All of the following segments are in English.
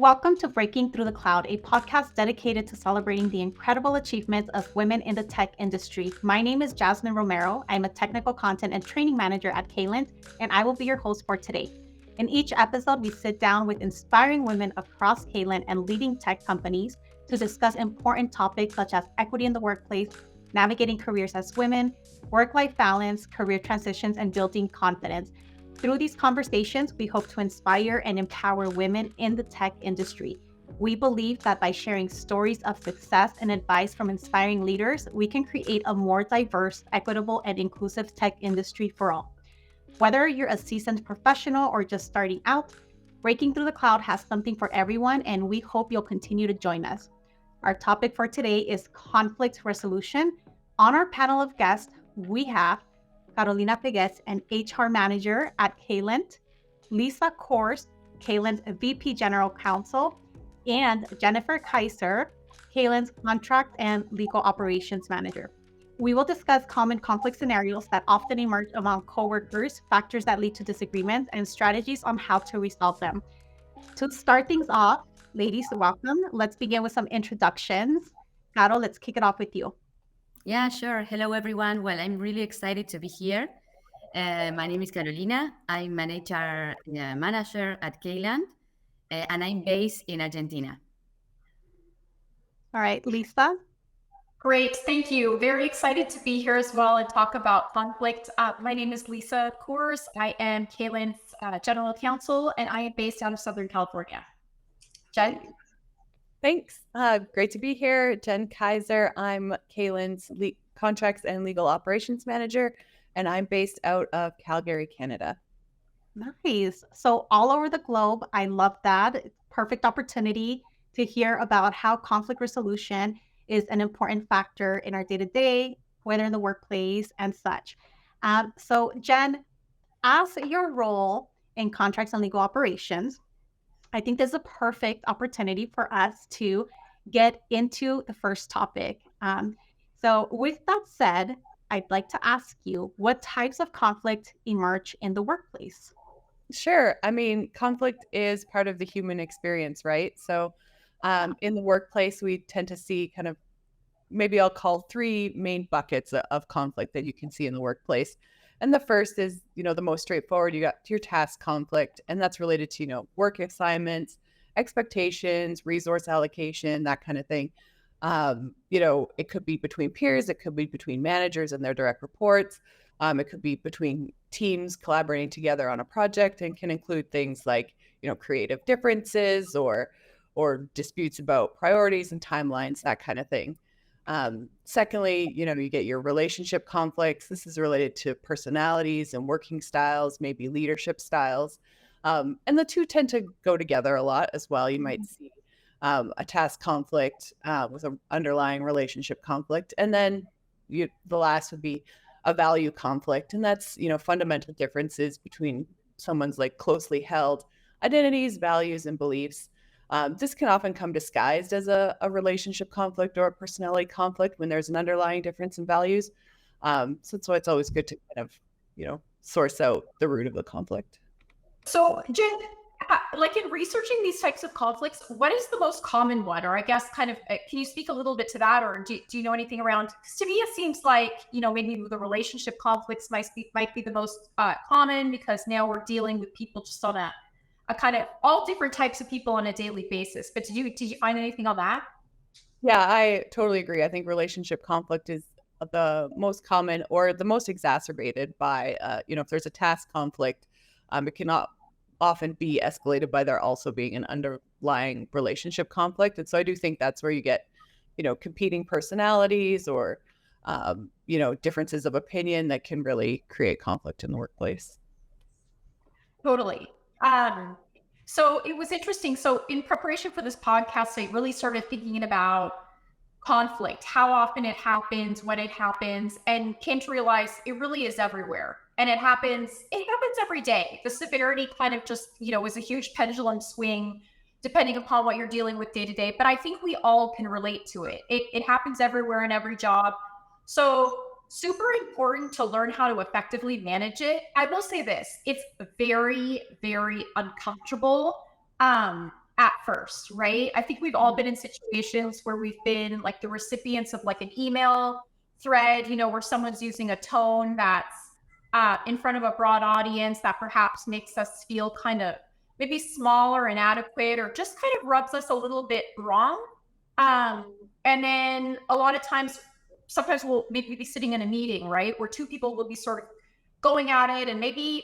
Welcome to Breaking Through the Cloud, a podcast dedicated to celebrating the incredible achievements of women in the tech industry. My name is Jazmine Romero. I'm a technical content and training manager at Caylent, and I will be your host for today. In each episode, we sit down with inspiring women across Caylent and leading tech companies to discuss important topics such as equity in the workplace, navigating careers as women, work-life balance, career transitions, and building confidence. Through these conversations, we hope to inspire and empower women in the tech industry. We believe that by sharing stories of success and advice from inspiring leaders, we can create a more diverse, equitable, and inclusive tech industry for all. Whether you're a seasoned professional or just starting out, Breaking Through the Cloud has something for everyone, and we hope you'll continue to join us. Our topic for today is conflict resolution. On our panel of guests, we have Carolina Peguet, an HR manager at Caylent, Lisa Cohrs, Caylent's VP General Counsel, and Jennifer Kaiser, Caylent's Contract and Legal Operations Manager. We will discuss common conflict scenarios that often emerge among coworkers, factors that lead to disagreements, and strategies on how to resolve them. To start things off, ladies, welcome. Let's begin with some introductions. Caro, let's kick it off with you. Yeah, sure. Hello, everyone. Well, I'm really excited to be here. My name is Carolina. I'm an HR manager at Caylent, and I'm based in Argentina. All right, Lisa. Great, thank you. Very excited to be here as well and talk about conflict. My name is Lisa Cohrs. I am Caylent's General Counsel, and I am based out of Southern California. Jen? Thanks. Great to be here. Jen Kaiser. I'm Caylent's Contracts and Legal Operations Manager, and I'm based out of Calgary, Canada. Nice. So all over the globe, I love that. It's a perfect opportunity to hear about how conflict resolution is an important factor in our day-to-day, whether in the workplace and such. So Jen, as your role in contracts and legal operations, I think there's a perfect opportunity for us to get into the first topic. So with that said, I'd like to ask you, what types of conflict emerge in the workplace? Sure. I mean, conflict is part of the human experience, right? So in the workplace, we tend to see kind of, maybe I'll call three main buckets of conflict that you can see in the workplace. And the first is, the most straightforward. You got your task conflict, and that's related to, work assignments, expectations, resource allocation, that kind of thing. It could be between peers, it could be between managers and their direct reports. It could be between teams collaborating together on a project, and can include things like, creative differences or disputes about priorities and timelines, that kind of thing. Secondly, you get your relationship conflicts. This is related to personalities and working styles, maybe leadership styles. And the two tend to go together a lot as well. You might see a task conflict with an underlying relationship conflict. And then the last would be a value conflict. And that's, fundamental differences between someone's like closely held identities, values, and beliefs. This can often come disguised as a relationship conflict or a personality conflict when there's an underlying difference in values. So that's why it's always good to kind of, source out the root of the conflict. So Jen, like in researching these types of conflicts, what is the most common one? Or I guess kind of, can you speak a little bit to that? Or do you know anything around? Because to me, it seems like, maybe the relationship conflicts might be the most common, because now we're dealing with people just on a kind of all different types of people on a daily basis. But did you find anything on that? Yeah, I totally agree. I think relationship conflict is the most common or the most exacerbated by, if there's a task conflict, it cannot often be escalated by there also being an underlying relationship conflict. And so I do think that's where you get, competing personalities or, differences of opinion that can really create conflict in the workplace. Totally. So it was interesting. So in preparation for this podcast, I really started thinking about conflict, how often it happens, when it happens, and came to realize it really is everywhere. And it happens every day. The severity kind of just, is a huge pendulum swing depending upon what you're dealing with day to day. But I think we all can relate to it. It happens everywhere in every job. So super important to learn how to effectively manage it. I will say this, it's very, very uncomfortable. at first, right? I think we've all been in situations where we've been like the recipients of like an email thread, where someone's using a tone that's in front of a broad audience that perhaps makes us feel kind of maybe small or inadequate, or just kind of rubs us a little bit wrong. And then a lot of times, sometimes we'll maybe be sitting in a meeting, right, where two people will be sort of going at it, and maybe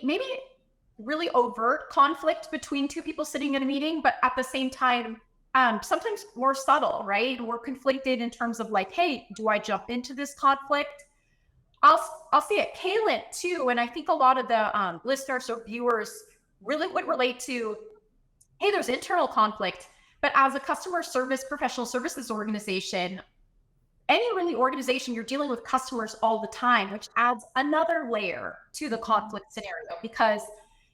really overt conflict between two people sitting in a meeting, but at the same time, sometimes more subtle, right? We're conflicted in terms of like, hey, do I jump into this conflict? I'll see it Caylent too, and I think a lot of the listeners or viewers really would relate to, hey, there's internal conflict, but as a customer service professional services organization, any really organization, you're dealing with customers all the time, which adds another layer to the conflict scenario, because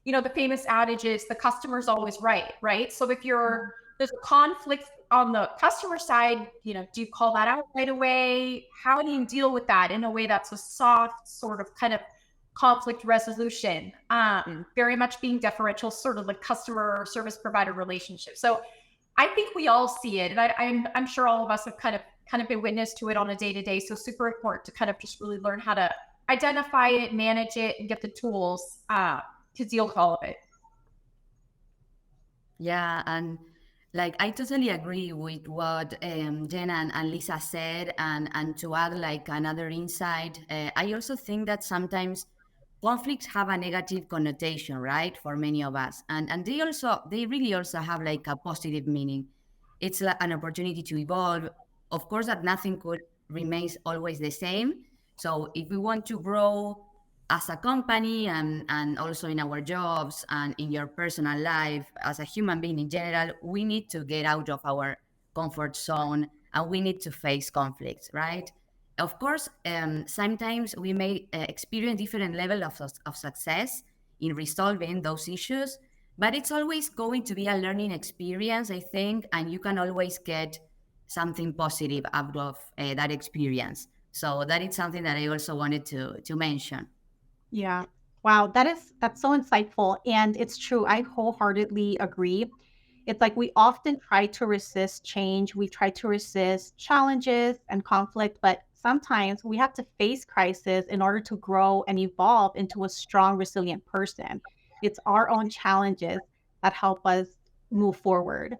the famous adage is the customer's always right? So if there's a conflict on the customer side, do you call that out right away? How do you deal with that in a way that's a soft sort of kind of conflict resolution, very much being deferential, sort of like customer service provider relationship. So I think we all see it, and I'm sure all of us have kind of been witness to it on a day-to-day. So super important to kind of just really learn how to identify it, manage it, and get the tools to deal with all of it. Yeah, and like I totally agree with what Jenna and Lisa said, and to add like another insight, I also think that sometimes conflicts have a negative connotation, right, for many of us, and they really also have like a positive meaning. It's an opportunity to evolve. Of course, that nothing could remains always the same. So if we want to grow as a company, and also in our jobs and in your personal life as a human being in general, we need to get out of our comfort zone, and we need to face conflicts, right? Of course, sometimes we may experience different level of success in resolving those issues, but it's always going to be a learning experience, I think, and you can always get something positive out of that experience. So that is something that I also wanted to mention. Yeah. Wow, that's so insightful. And it's true. I wholeheartedly agree. It's like we often try to resist change. We try to resist challenges and conflict, but sometimes we have to face crisis in order to grow and evolve into a strong, resilient person. It's our own challenges that help us move forward.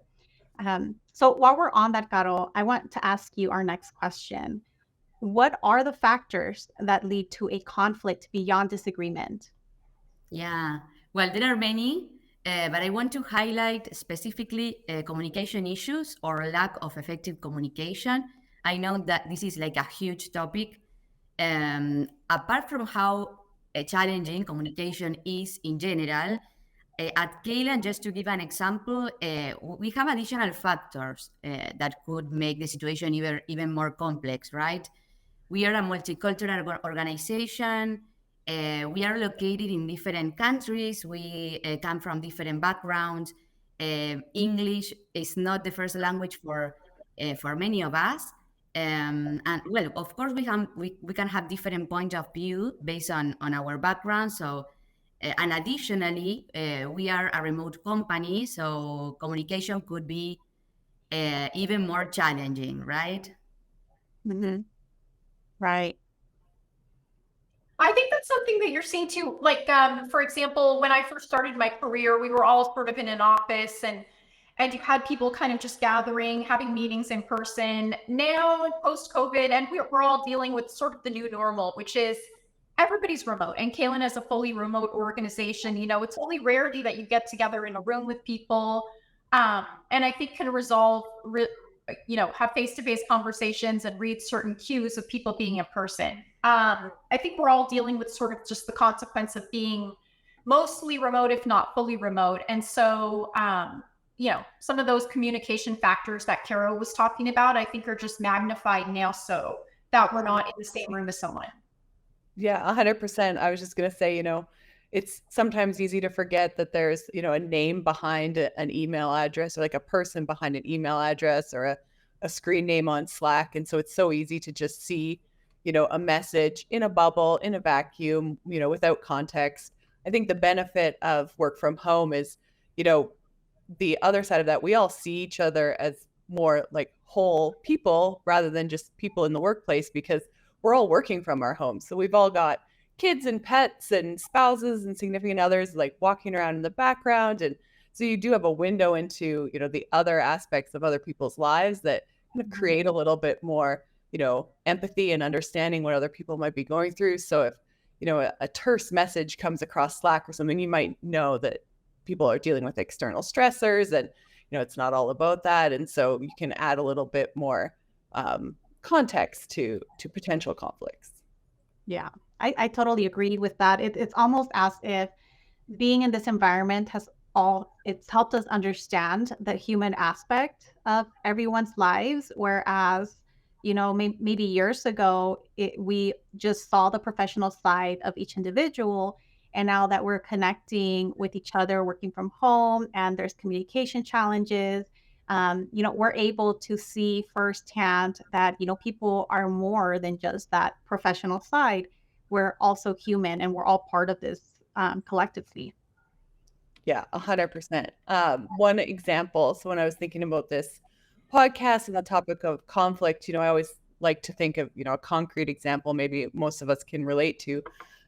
So while we're on that, Caro, I want to ask you our next question. What are the factors that lead to a conflict beyond disagreement? Yeah, well, there are many, but I want to highlight specifically communication issues or lack of effective communication. I know that this is like a huge topic. Apart from how challenging communication is in general, at Caylent, just to give an example, we have additional factors that could make the situation even more complex, right? We are a multicultural organization. We are located in different countries. We come from different backgrounds. English is not the first language for many of us. And well, of course, we can have different points of view based on our background. So, and additionally, we are a remote company, so communication could be even more challenging, right? Mm-hmm. Right. I think that's something that you're seeing too. Like, for example, when I first started my career, we were all sort of in an office, and you had people kind of just gathering, having meetings in person. Now, post COVID, and we're all dealing with sort of the new normal, which is everybody's remote. And Caylent is a fully remote organization. It's only rarity that you get together in a room with people, and I think can resolve have face-to-face conversations and read certain cues of people being in person. I think we're all dealing with sort of just the consequence of being mostly remote, if not fully remote. And so, some of those communication factors that Caro was talking about, I think are just magnified now so that we're not in the same room as someone. Yeah, 100%. I was just going to say, it's sometimes easy to forget that there's, a name behind an email address, or like a person behind an email address, or a screen name on Slack. And so it's so easy to just see, a message in a bubble, in a vacuum, without context. I think the benefit of work from home is, the other side of that, we all see each other as more like whole people rather than just people in the workplace, because we're all working from our homes. So we've all got kids and pets and spouses and significant others like walking around in the background. And so you do have a window into, the other aspects of other people's lives that kind of create a little bit more, empathy and understanding what other people might be going through. So if, a terse message comes across Slack or something, you might know that people are dealing with external stressors, and it's not all about that. And so you can add a little bit more context to potential conflicts. Yeah, I totally agree with that. It's almost as if being in this environment it's helped us understand the human aspect of everyone's lives, whereas maybe years ago we just saw the professional side of each individual. And now that we're connecting with each other, working from home, and there's communication challenges, we're able to see firsthand that, people are more than just that professional side. We're also human, and we're all part of this collectively. Yeah, 100%. One example, so when I was thinking about this podcast and the topic of conflict, I always like to think of, a concrete example maybe most of us can relate to.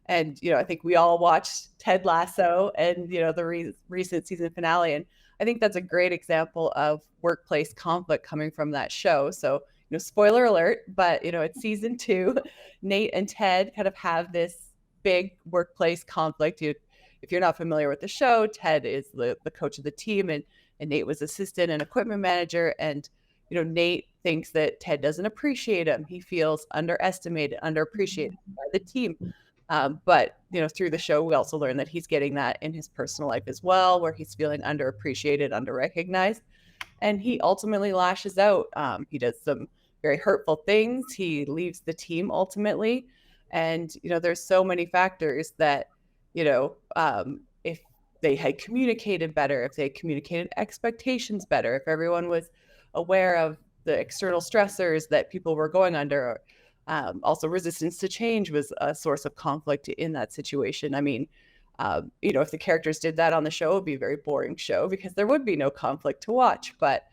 And, I think we all watched Ted Lasso and, the recent season finale. And I think that's a great example of workplace conflict coming from that show. So, spoiler alert, but, it's season 2. Nate and Ted kind of have this big workplace conflict. If you're not familiar with the show, Ted is the coach of the team, and Nate was assistant and equipment manager. And, Nate thinks that Ted doesn't appreciate him. He feels underestimated, underappreciated by the team. But, through the show, we also learn that he's getting that in his personal life as well, where he's feeling underappreciated, underrecognized. And he ultimately lashes out. He does some very hurtful things. He leaves the team ultimately. And, there's so many factors that, if they had communicated better, if they communicated expectations better, if everyone was aware of the external stressors that people were going under. Also, resistance to change was a source of conflict in that situation. I mean, if the characters did that on the show, it would be a very boring show because there would be no conflict to watch. But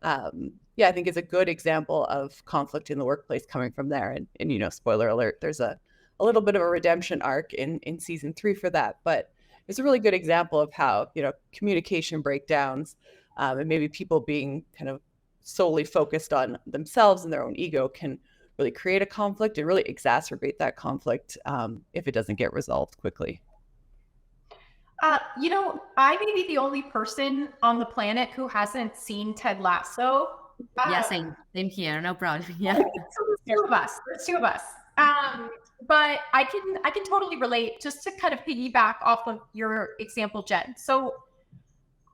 I think it's a good example of conflict in the workplace coming from there. And spoiler alert, there's a little bit of a redemption arc in season 3 for that. But it's a really good example of how, communication breakdowns and maybe people being kind of solely focused on themselves and their own ego can really create a conflict and really exacerbate that conflict if it doesn't get resolved quickly. I may be the only person on the planet who hasn't seen Ted Lasso. Yeah, same here, no problem. Yeah, so there's two of us. But I can totally relate, just to kind of piggyback off of your example, Jen. So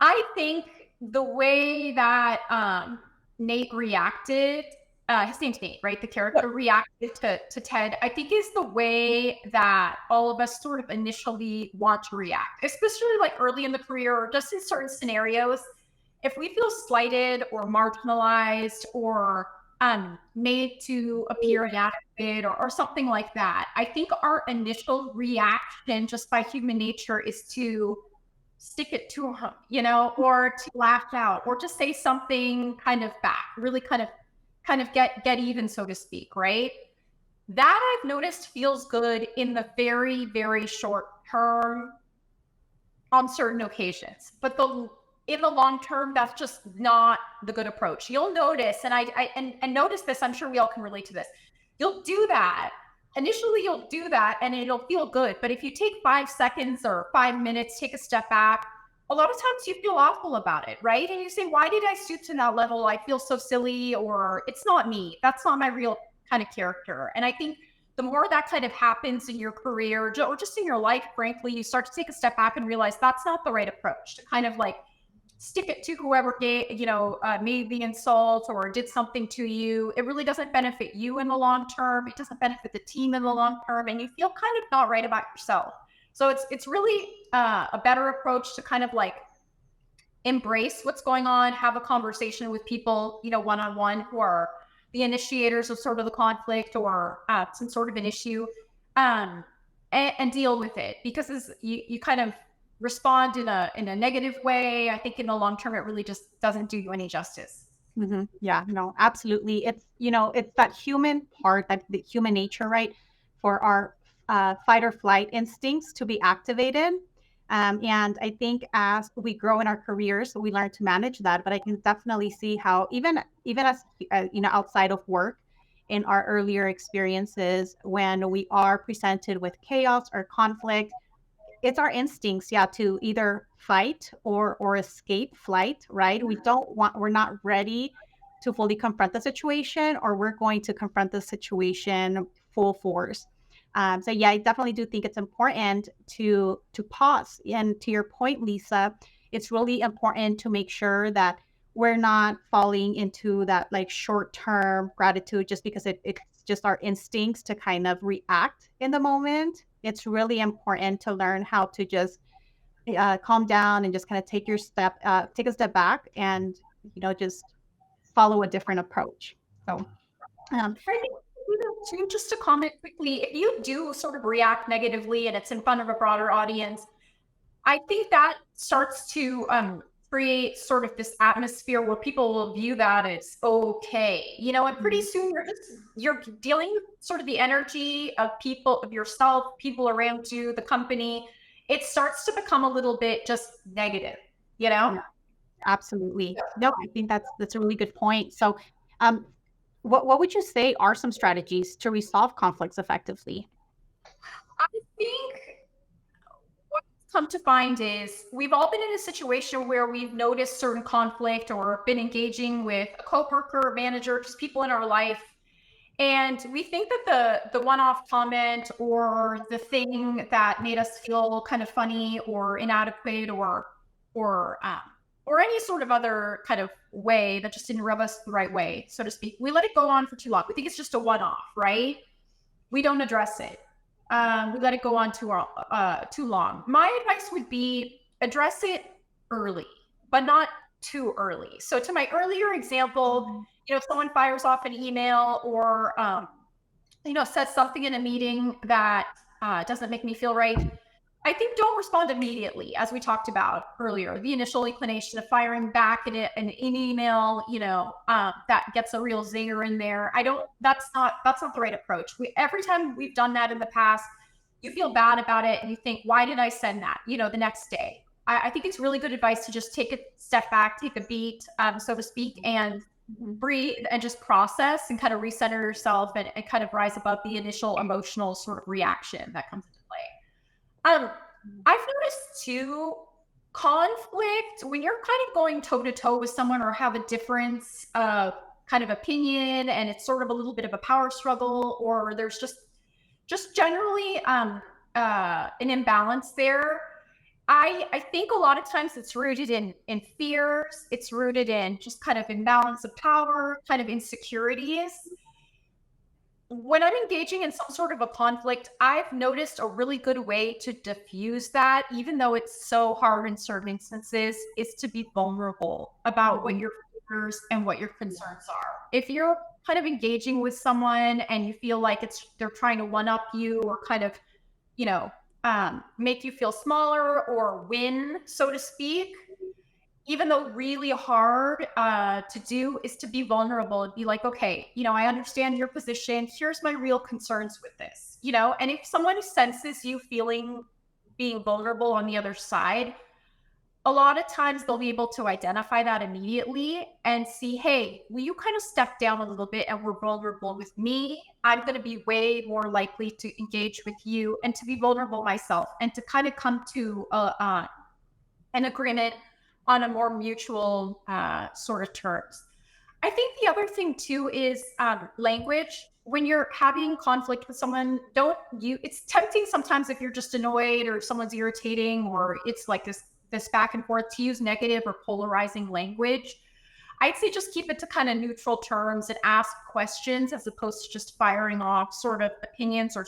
I think the way that Nate reacted, his name's Nate, right? The character reacted to Ted, I think is the way that all of us sort of initially want to react, especially like early in the career or just in certain scenarios. If we feel slighted or marginalized or made to appear inadequate or something like that, I think our initial reaction just by human nature is to stick it to him, or to lash out or just say something kind of back, really kind of get even, so to speak, right? That I've noticed feels good in the very, very short term on certain occasions, but in the long term, that's just not the good approach. You'll notice, and I notice this, I'm sure we all can relate to this. You'll do that. Initially, you'll do that and it'll feel good. But if you take 5 seconds or 5 minutes, take a step back, a lot of times you feel awful about it, right? And you say, why did I stoop to that level? I feel so silly, or it's not me. That's not my real kind of character. And I think the more that kind of happens in your career or just in your life, frankly, you start to take a step back and realize that's not the right approach, to kind of like stick it to whoever made the insult or did something to you. It really doesn't benefit you in the long term. It doesn't benefit the team in the long term, and you feel kind of not right about yourself. So it's really a better approach to kind of like embrace what's going on, have a conversation with people, one-on-one, who are the initiators of sort of the conflict or some sort of an issue, and deal with it. Because as you kind of respond in a negative way. I think in the long term, it really just doesn't do you any justice. Yeah, no, absolutely. It's, it's that human part, that the human nature, right? For our fight or flight instincts to be activated. And I think as we grow in our careers, we learn to manage that. But I can definitely see how even as, outside of work, in our earlier experiences, when we are presented with chaos or conflict, it's our instincts, yeah, to either fight or escape flight, right? We're not ready to fully confront the situation, or we're going to confront the situation full force. So yeah, I definitely do think it's important to pause. And to your point, Lisa, it's really important to make sure that we're not falling into that like short-term gratitude just because it's just our instincts to kind of react in the moment. It's really important to learn how to just calm down and just kind of take a step back, and just follow a different approach. So, I think too, just to comment quickly, if you do sort of react negatively and it's in front of a broader audience, I think that starts to create sort of this atmosphere where people will view that as okay, and pretty soon you're dealing with sort of the energy of people, of yourself, people around you, the company. It starts to become a little bit just negative, Yeah, absolutely. No, I think that's a really good point. So, what would you say are some strategies to resolve conflicts effectively? I think what I've come to find is we've all been in a situation where we've noticed certain conflict or been engaging with a coworker, manager, just people in our life. And we think that the one-off comment or the thing that made us feel kind of funny or inadequate or or any sort of other kind of way that just didn't rub us the right way, so to speak, we let it go on for too long. We think it's just a one-off, right? We don't address it. We let it go on too long. My advice would be address it early, but not too early. So to my earlier example, if someone fires off an email or says something in a meeting that doesn't make me feel right, I think don't respond immediately, as we talked about earlier. The initial inclination of firing back in an email, that gets a real zinger in there. That's not the right approach. Every time we've done that in the past, you feel bad about it and you think, why did I send that? The next day. I think it's really good advice to just take a step back, take a beat, so to speak, and breathe and just process and kind of recenter yourself and kind of rise above the initial emotional sort of reaction that comes into play. I've noticed too, conflict, when you're kind of going toe to toe with someone or have a difference of kind of opinion, and it's sort of a little bit of a power struggle, or there's just generally an imbalance there. I think a lot of times it's rooted in fears. It's rooted in just kind of imbalance of power, kind of insecurities. When I'm engaging in some sort of a conflict, I've noticed a really good way to diffuse that, even though it's so hard in certain instances, is to be vulnerable about what your fears and what your concerns are. If you're kind of engaging with someone and you feel like they're trying to one-up you or kind of, make you feel smaller or win, so to speak, even though really hard to do, is to be vulnerable and be like, okay, I understand your position. Here's my real concerns with this, and if someone senses you being vulnerable on the other side, a lot of times they'll be able to identify that immediately and see, hey, will you kind of step down a little bit and we're vulnerable with me? I'm going to be way more likely to engage with you and to be vulnerable myself and to kind of come to an agreement on a more mutual sort of terms. I think the other thing too is language. When you're having conflict with someone, it's tempting sometimes if you're just annoyed or someone's irritating or it's like this back and forth, to use negative or polarizing language. I'd say just keep it to kind of neutral terms and ask questions as opposed to just firing off sort of opinions or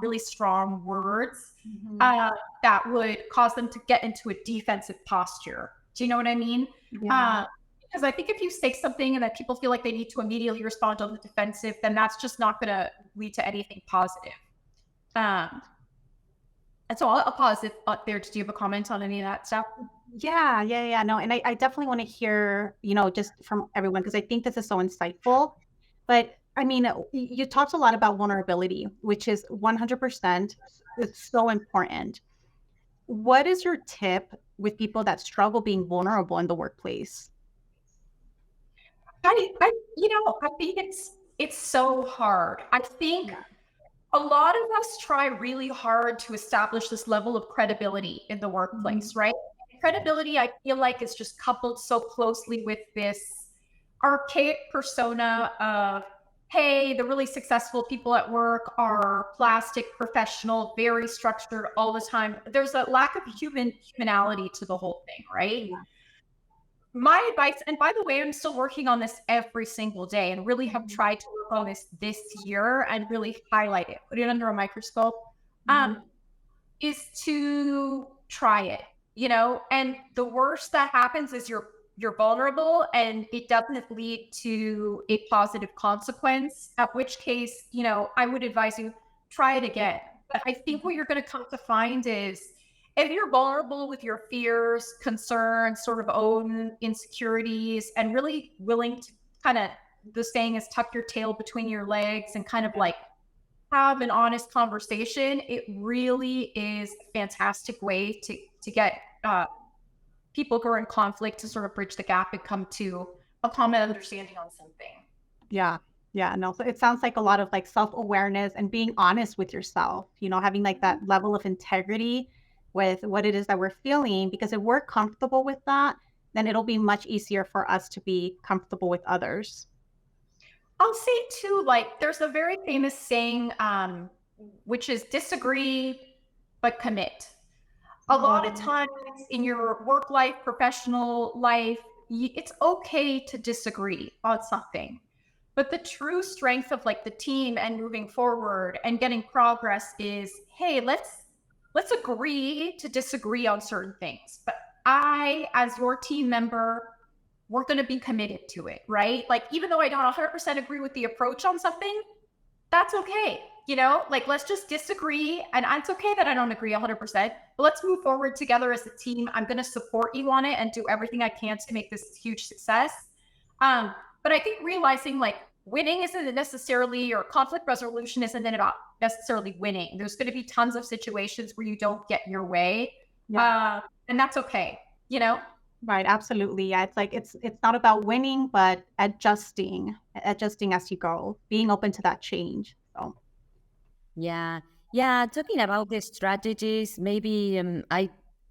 really strong words that would cause them to get into a defensive posture. Do you know what I mean? Yeah. Because I think if you say something and that people feel like they need to immediately respond on the defensive, then that's just not going to lead to anything positive. And so I'll pause it up there. Did you have a comment on any of that stuff? Yeah. No, and I definitely want to hear, just from everyone, because I think this is so insightful. But I mean, you talked a lot about vulnerability, which is 100%. It's so important. What is your tip with people that struggle being vulnerable in the workplace? I think it's so hard. I think a lot of us try really hard to establish this level of credibility in the workplace, right? Credibility, I feel like, is just coupled so closely with this archaic persona of, hey, the really successful people at work are plastic, professional, very structured all the time. There's a lack of humanality to the whole thing, right? My advice, and by the way, I'm still working on this every single day and really have tried to work on this year and really highlight it, put it under a microscope, is to try it, and the worst that happens is you're vulnerable and it doesn't lead to a positive consequence, at which case, I would advise you try it again. But I think what you're going to come to find is, if you're vulnerable with your fears, concerns, sort of own insecurities, and really willing to kind of, the saying is, tuck your tail between your legs and kind of like have an honest conversation, it really is a fantastic way to get people who are in conflict to sort of bridge the gap and come to a common understanding on something. Yeah. No, so it sounds like a lot of like self-awareness and being honest with yourself, having like that level of integrity with what it is that we're feeling, because if we're comfortable with that, then it'll be much easier for us to be comfortable with others. I'll say too, like, there's a very famous saying, which is disagree, but commit. A lot of times in your work life, professional life, it's okay to disagree on something. But the true strength of like the team and moving forward and getting progress is, hey, let's agree to disagree on certain things. But I, as your team member, we're going to be committed to it, right? Like, even though I don't 100% agree with the approach on something, that's okay. Like, let's just disagree. And it's okay that I don't agree 100%, but let's move forward together as a team. I'm going to support you on it and do everything I can to make this huge success. But I think realizing like winning isn't necessarily, or conflict resolution isn't about necessarily winning. There's going to be tons of situations where you don't get your way. And that's okay, Right. Absolutely. Yeah. It's like, it's not about winning, but adjusting as you go, being open to that change. So. Yeah. Talking about the strategies, maybe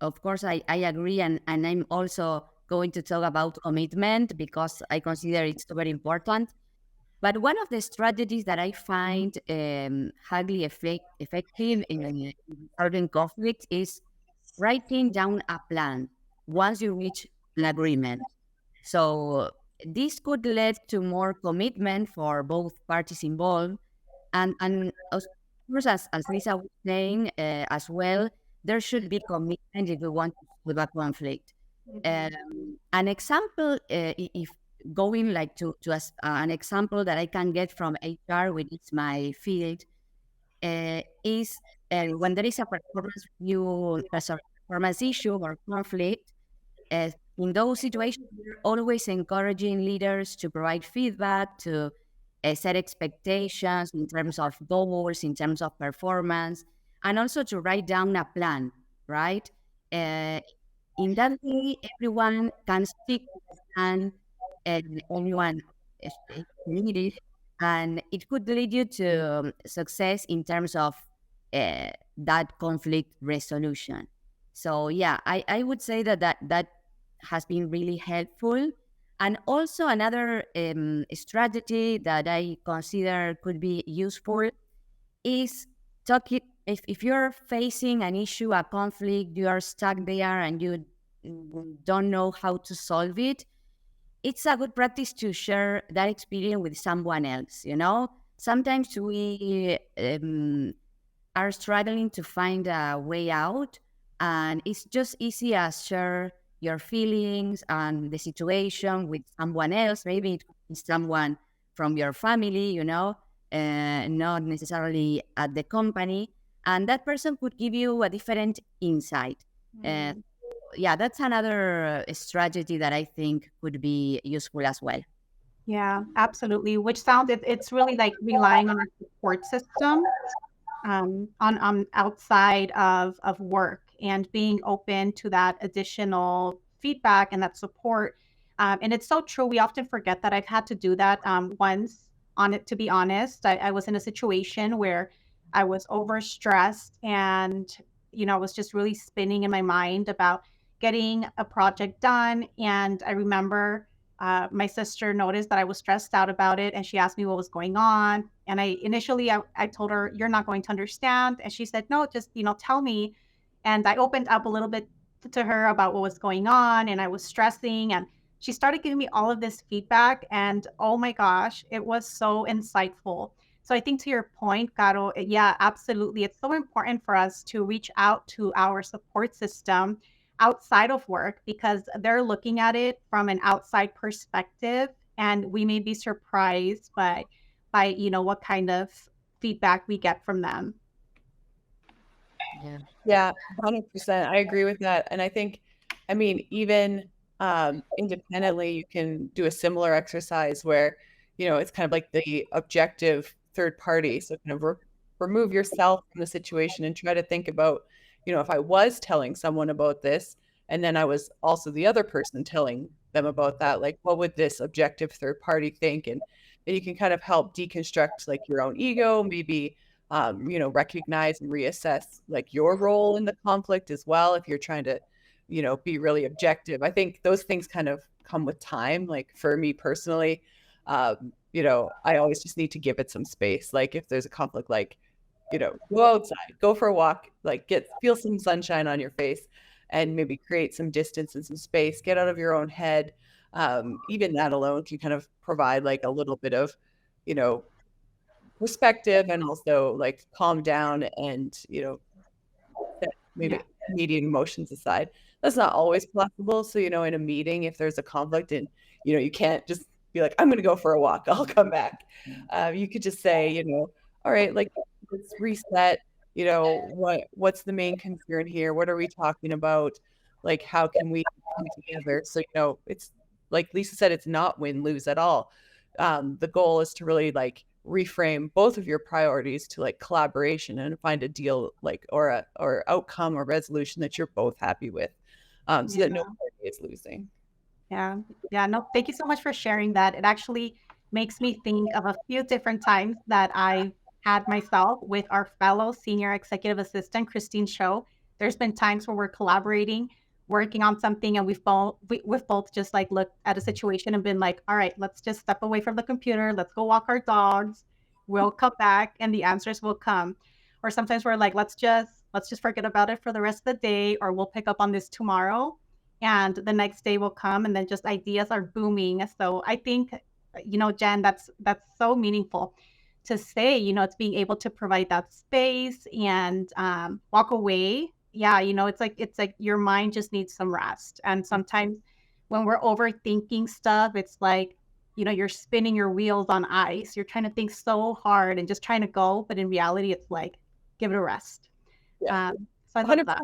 of course, I agree. And I'm also going to talk about commitment because I consider it's very important. But one of the strategies that I find highly effective in resolving conflict is writing down a plan once you reach an agreement. So this could lead to more commitment for both parties involved. And of course, as Lisa was saying as well, there should be commitment if we want to solve a conflict. An example, if going like to an example that I can get from HR, which is my field, is when there is a performance issue or conflict. In those situations, we're always encouraging leaders to provide feedback, to set expectations in terms of goals, in terms of performance, and also to write down a plan, right? In that way, everyone can speak and everyone is needed, and it could lead you to success in terms of that conflict resolution. So yeah, I would say that has been really helpful. And also another strategy that I consider could be useful is talking. If you're facing an issue, a conflict, you are stuck there and you don't know how to solve it, it's a good practice to share that experience with someone else. Sometimes we are struggling to find a way out, and it's just easy as share your feelings and the situation with someone else. Maybe it could be someone from your family, not necessarily at the company. and that person could give you a different insight. Yeah, that's another strategy that I think could be useful as well. Yeah, absolutely. Which sounds it's really like relying on a support system on outside of work and being open to that additional feedback and that support. And it's so true. We often forget that I've had to do that once. On it, to be honest, I was in a situation where I was overstressed and I was just really spinning in my mind about getting a project done. And I remember my sister noticed that I was stressed out about it and she asked me what was going on. And I told her, "You're not going to understand." And she said, "No, just, tell me." And I opened up a little bit to her about what was going on and I was stressing. And she started giving me all of this feedback. And oh my gosh, it was so insightful. So I think to your point, Caro, yeah, absolutely. It's so important for us to reach out to our support system outside of work because they're looking at it from an outside perspective and we may be surprised by what kind of feedback we get from them. Yeah, 100%. I agree with that. And I think, I mean, even independently, you can do a similar exercise where, it's kind of like the objective third party. So kind of remove yourself from the situation and try to think about, if I was telling someone about this, and then I was also the other person telling them about that, like, what would this objective third party think? And you can kind of help deconstruct like your own ego, maybe recognize and reassess like your role in the conflict as well. If you're trying to, be really objective, I think those things kind of come with time. Like for me personally, I always just need to give it some space. Like if there's a conflict, like, go outside, go for a walk, like feel some sunshine on your face and maybe create some distance and some space, get out of your own head. Even that alone can kind of provide like a little bit of, perspective and also like calm down and set maybe immediate emotions aside. That's not always possible. So in a meeting, if there's a conflict and you can't just be like, I'm going to go for a walk, I'll come back. You could just say, all right, like let's reset. What's the main concern here? What are we talking about? Like how can we come together? So it's like Lisa said, it's not win-lose at all. The goal is to really like reframe both of your priorities to like collaboration and find a deal like or outcome or resolution that you're both happy with, so that no party is losing. Yeah. No, thank you so much for sharing that. It actually makes me think of a few different times that I had myself with our fellow senior executive assistant, Christine Show. There's been times where we're collaborating, working on something, and we've both just like looked at a situation and been like, all right, let's just step away from the computer. Let's go walk our dogs. We'll come back and the answers will come. Or sometimes we're like, let's just forget about it for the rest of the day, or we'll pick up on this tomorrow. And the next day will come and then just ideas are booming. So I think, Jen, that's so meaningful to say, it's being able to provide that space and walk away. Yeah, it's like your mind just needs some rest. And sometimes when we're overthinking stuff, it's like, you're spinning your wheels on ice. You're trying to think so hard and just trying to go. But in reality, it's like, give it a rest. Yeah. So I love that.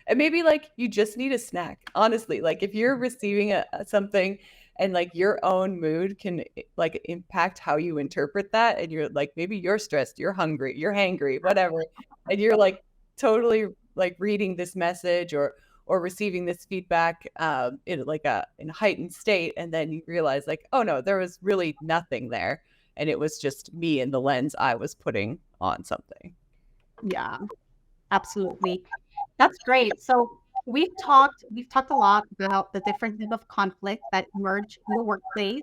And maybe like you just need a snack. Honestly, like if you're receiving something and like your own mood can like impact how you interpret that, and you're like maybe you're stressed, you're hungry, you're hangry, whatever, and you're like totally like reading this message or receiving this feedback in like in a heightened state, and then you realize like, oh no, there was really nothing there, and it was just me and the lens I was putting on something. Yeah, absolutely. That's great. So we've talked a lot about the different type of conflict that emerge in the workplace.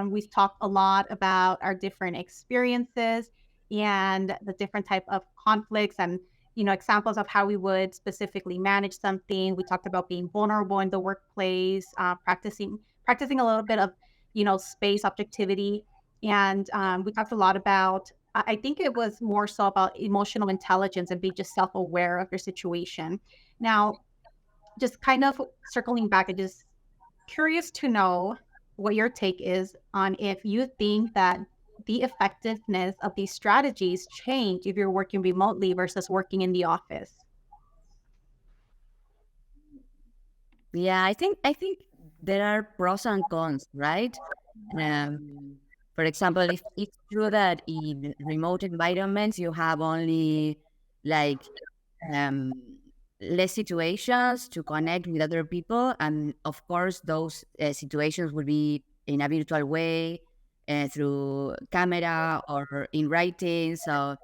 We've talked a lot about our different experiences and the different type of conflicts and examples of how we would specifically manage something. We talked about being vulnerable in the workplace, practicing a little bit of space objectivity, and we talked a lot about I think it was more so about emotional intelligence and being just self-aware of your situation. Now, just kind of circling back, I'm just curious to know what your take is on if you think that the effectiveness of these strategies change if you're working remotely versus working in the office? Yeah, I think there are pros and cons, right? Um, for example, if it's true that in remote environments you have only like um, less situations to connect with other people, and of course those situations will be in a virtual way, through camera or in writing. So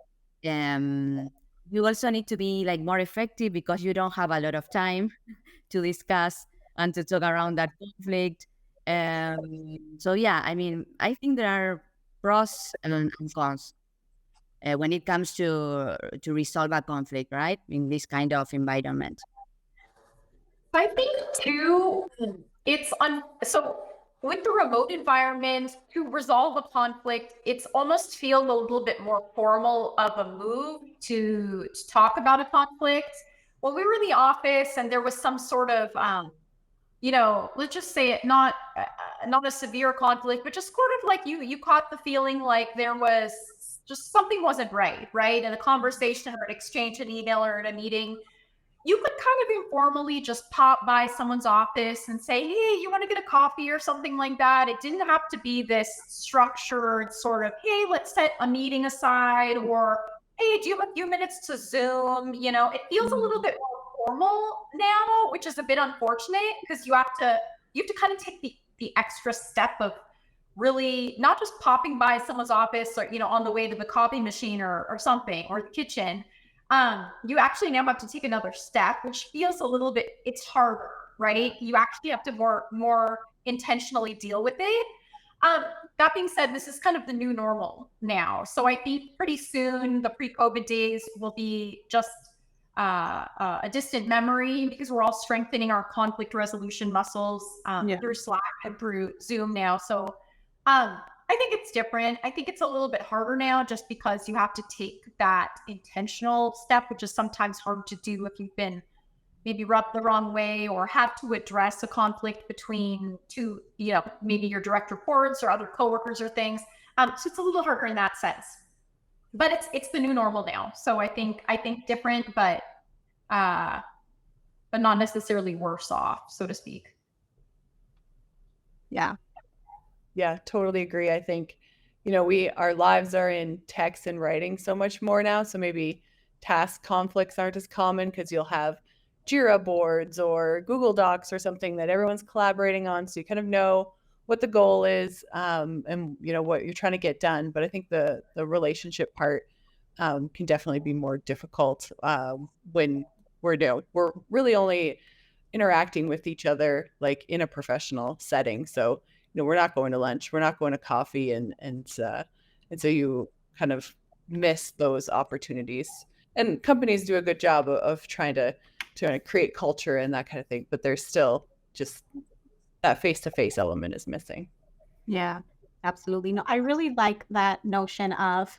um, you also need to be like more effective because you don't have a lot of time to discuss and to talk around that conflict. So yeah, I mean, I think there are pros and cons when it comes to resolve a conflict, right? In this kind of environment. I think too, so with the remote environment to resolve a conflict, it's almost feel a little bit more formal of a move to talk about a conflict. When we were in the office and there was some sort of let's just say it, not a severe conflict, but just sort of like you caught the feeling like there was just something wasn't right, in a conversation or an exchange, an email or in a meeting. You could kind of informally just pop by someone's office and say, hey, you want to get a coffee or something like that. It didn't have to be this structured sort of, hey, let's set a meeting aside, or hey, do you have a few minutes to Zoom? It feels a little bit more formal now, which is a bit unfortunate because you have to kind of take the extra step of really not just popping by someone's office or on the way to the coffee machine or something, or the kitchen. You actually now have to take another step, which feels a little bit, it's harder, right? You actually have to more intentionally deal with it. That being said, this is kind of the new normal now. So I think pretty soon the pre-COVID days will be just a distant memory because we're all strengthening our conflict resolution muscles through Slack and through Zoom now. So I think it's different. I think it's a little bit harder now just because you have to take that intentional step, which is sometimes hard to do if you've been maybe rubbed the wrong way or have to address a conflict between two, maybe your direct reports or other coworkers or things. So it's a little harder in that sense. But it's the new normal now. So I think different, but not necessarily worse off, so to speak. Yeah. Yeah, totally agree. I think, our lives are in text and writing so much more now. So maybe task conflicts aren't as common because you'll have Jira boards or Google Docs or something that everyone's collaborating on. So you kind of know what the goal is, and what you're trying to get done. But I think the relationship part can definitely be more difficult when we're really only interacting with each other like in a professional setting. So we're not going to lunch, we're not going to coffee, and so you kind of miss those opportunities. And companies do a good job of trying to create culture and that kind of thing, but there's still just that face-to-face element is missing. Yeah, absolutely. No, I really like that notion of,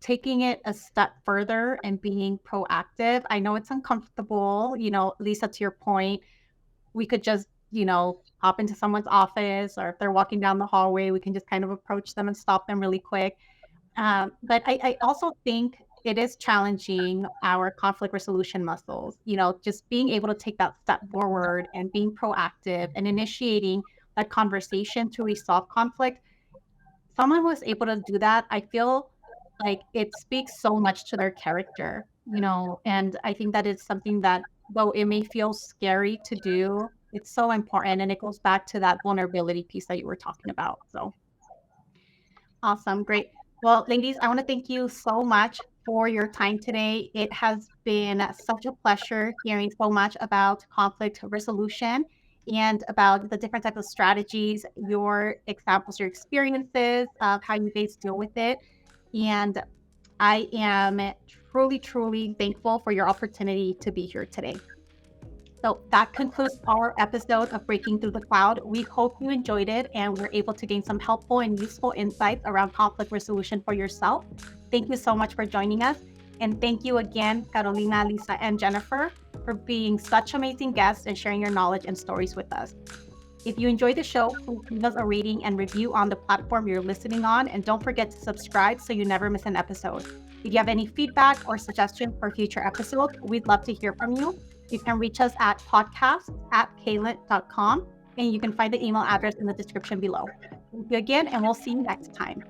taking it a step further and being proactive. I know it's uncomfortable, Lisa, to your point, we could just, hop into someone's office, or if they're walking down the hallway, we can just kind of approach them and stop them really quick. But I also think it is challenging our conflict resolution muscles, just being able to take that step forward and being proactive and initiating that conversation to resolve conflict. Someone who is able to do that, I feel like it speaks so much to their character, and I think that is something that, though it may feel scary to do, it's so important. And it goes back to that vulnerability piece that you were talking about. So awesome. Great. Well, ladies, I want to thank you so much for your time today. It has been such a pleasure hearing so much about conflict resolution and about the different types of strategies, your examples, your experiences of how you guys deal with it. And I am truly, truly thankful for your opportunity to be here today. So that concludes our episode of Breaking Through the Cloud. We hope you enjoyed it and were able to gain some helpful and useful insights around conflict resolution for yourself. Thank you so much for joining us. And thank you again, Carolina, Lisa, and Jennifer, for being such amazing guests and sharing your knowledge and stories with us. If you enjoy the show, please leave us a rating and review on the platform you're listening on, and don't forget to subscribe so you never miss an episode. If you have any feedback or suggestions for future episodes, we'd love to hear from you. You can reach us at podcast@caylent.com, and you can find the email address in the description below. Thank you again, and we'll see you next time.